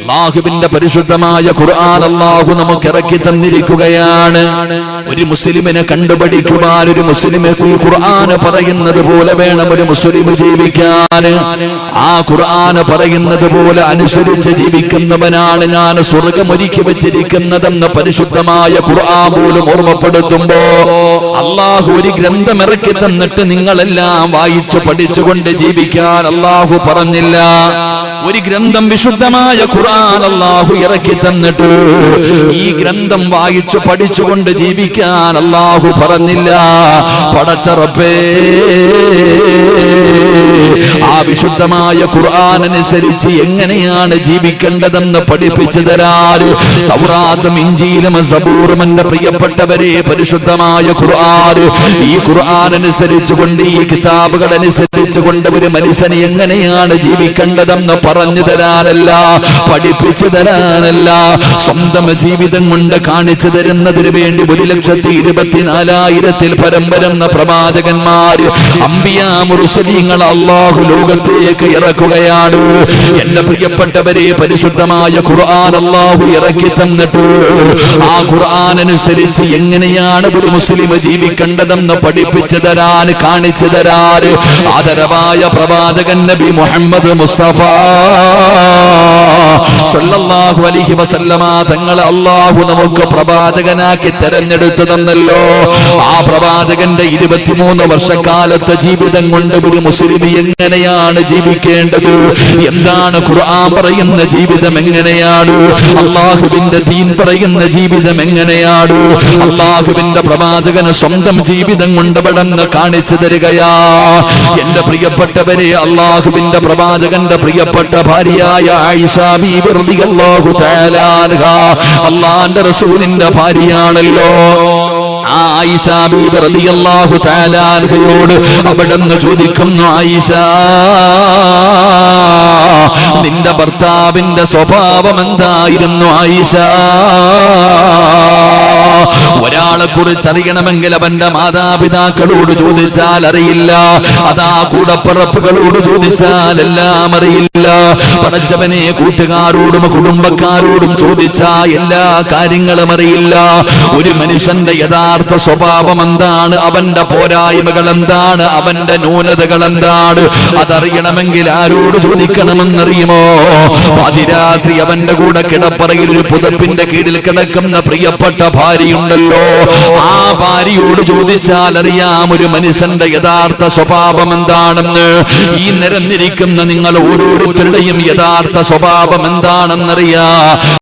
അല്ലാഹുവിന്റെ പരിശുദ്ധമായ ഖുർആൻ അല്ലാഹു നമുക്ക് ഇറക്കി തന്നിരിക്കുകയാണ്. ഒരു മുസ്ലിമിനെ കണ്ടുപഠിക്കുവാൻ, ഒരു മുസ്ലിമെ ഖുർആൻ പറയുന്നത് പോലെ വേണം ഒരു മുസ്ലിം ജീവിക്കാൻ. ആ ഖുർആൻ പറയുന്നത് പോലെ അനുസരിച്ച് ജീവിക്കുന്നവനാണ് ഞാൻ സ്വർഗ്ഗം ഒരുക്കി വെച്ചിരിക്കുന്നതെന്ന് പരിശുദ്ധമായ ഖുർആൻ പോലും ഓർമ്മപ്പെടുത്തുമ്പോ അല്ലാഹു ഒരു ഗ്രന്ഥം ഇറക്കി തന്നിട്ട് നിങ്ങളെല്ലാം വായിച്ചു പഠിച്ചുകൊണ്ട് ജീവിക്കാൻ അല്ലാഹു പറഞ്ഞില്ല. ഒരു ഗ്രന്ഥം വിശുദ്ധമായ ഖുർആൻ അല്ലാഹു ഇറക്കി തന്നിട്ട് ഈ ഗ്രന്ഥം വായിച്ചു പഠിച്ചുകൊണ്ട് ജീവിക്കാൻ അല്ലാഹു പറഞ്ഞില്ല. പടച്ച റബ്ബേ, ആ വിശുദ്ധമായ ഖുർആൻ അനുസരിച്ച് എങ്ങനെയാണ് ജീവിക്കേണ്ടതെന്ന് പഠിപ്പിച്ചു തരാൻ തൗറാത്തും ഇഞ്ചീലും സബൂറും എന്റെ പ്രിയപ്പെട്ടവരെ പരിശുദ്ധമായ ഖുർആൻ, ഈ ഖുർആൻ അനുസരിച്ചുകൊണ്ട്, ഈ കിതാബുകൾ അനുസരിച്ചുകൊണ്ട് ഒരു മനുഷ്യന് എങ്ങനെയാണ് ജീവിക്കേണ്ടതെന്ന് പറഞ്ഞു തരാനല്ല, പഠിപ്പിച്ചു തരാനല്ല, സ്വന്തം ജീവിതം കൊണ്ട് കാണിച്ചു തരുന്നതിന് വേണ്ടി 1,24,000 പരം വരുന്ന പ്രവാചകന്മാര്, അംബിയാ മുർസലീങ്ങൾ അല്ലാഹു ലോകത്തേക്ക് ഇറക്കുകയാണ്. എന്റെ പ്രിയപ്പെട്ടവരെ പരിശുദ്ധമായ ഖുർആൻ അല്ലാഹു ഇറക്കി തന്നിട്ട് ആ ഖുർആൻ അനുസരിച്ച് എങ്ങനെയാണ് ഒരു മുസ്ലിം ജീവിക്കേണ്ടതെന്ന് പഠിപ്പിച്ചു തരാൻ, കാണിച്ചു തരാൻ ആദരവായ പ്രവാചകൻ നബി മുഹമ്മദ് മുസ്തഫ സല്ലല്ലാഹു അലൈഹി വസല്ലമ തങ്ങളെ അല്ലാഹു നമുക്ക് പ്രവാചകനാക്കി തെരഞ്ഞെടുത്തു തന്നല്ലോ. ആ പ്രവാചകന്റെ 23 വർഷക്കാലത്തെ ജീവിതം കൊണ്ട് ഒരു മുസ്ലിം എങ്ങനെയാണ് ജീവിക്കേണ്ടത്, എന്താണ് ഖുർആൻ പറയുന്ന ജീവിതം എങ്ങനെയാണ്, അല്ലാഹുവിന്റെ ദീൻ പറയുന്ന ജീവിതം എങ്ങനെയാണ്, അല്ലാഹുവിന്റെ പ്രവാചകന് സ്വന്തം ജീവിതം കൊണ്ട് പടന്ന് കാണിച്ചു തരികയാ. എന്റെ പ്രിയപ്പെട്ടവരെ, അല്ലാഹുവിന്റെ പ്രവാചകന്റെ പ്രിയപ്പെട്ട ഭാര്യയായ ആയിഷ ബീബി റളിയല്ലാഹു തആല അൻഹാ അല്ലാഹുവിന്റെ റസൂലിന്റെ ഭാര്യയാണല്ലോ. ആ ആയിഷ ബീബി റളിയല്ലാഹു തആല അൻഹയോട് അവിടുന്ന് ചോദിക്കുന്നു, ആയിഷ, നിന്റെ ഭർത്താവിന്റെ സ്വഭാവം എന്തായിരുന്നു ആയിഷ? ഒരാളെ കുറിച്ച് അറിയണമെങ്കിൽ അവന്റെ മാതാപിതാക്കളോട് ചോദിച്ചാൽ അറിയില്ല, അതാ കൂടപ്പിറപ്പുകളോട് ചോദിച്ചാൽ എല്ലാം അറിയില്ല. പടച്ചവനെ കൂട്ടുകാരോടും കുടുംബക്കാരോടും ചോദിച്ചാൽ എല്ലാ കാര്യങ്ങളും അറിയില്ല. ഒരു മനുഷ്യന്റെ യഥാർത്ഥ സ്വഭാവം എന്താണ്, അവന്റെ പോരായ്മകൾ എന്താണ്, അവന്റെ ന്യൂനതകൾ എന്താണ്, അതറിയണമെങ്കിൽ ആരോട് ചോദിക്കണമെന്നറിയുമോ? പാതിരാത്രി അവന്റെ കൂടെ കിടപ്പറയിൽ ഒരു പുതപ്പിന്റെ കീഴിൽ കിടക്കുന്ന പ്രിയപ്പെട്ട ഭാര്യയുണ്ടല്ലോ, ആ ഭാര്യയോട് ചോദിച്ചാൽ അറിയാം ഒരു മനുഷ്യന്റെ യഥാർത്ഥ സ്വഭാവം എന്താണെന്ന്. ഈ നിരന്നിരിക്കുന്ന നിങ്ങൾ ഓരോരുത്തരുടെയും യഥാർത്ഥ സ്വഭാവം എന്താണെന്നറിയാം.